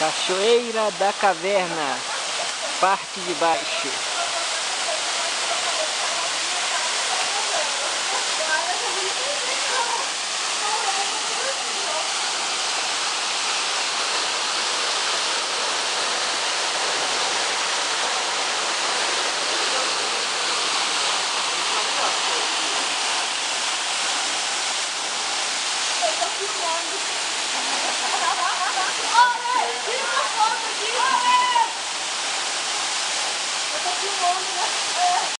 Cachoeira da Caverna, parte de baixo. Tira uma foto aqui. Eu tô filmando, né?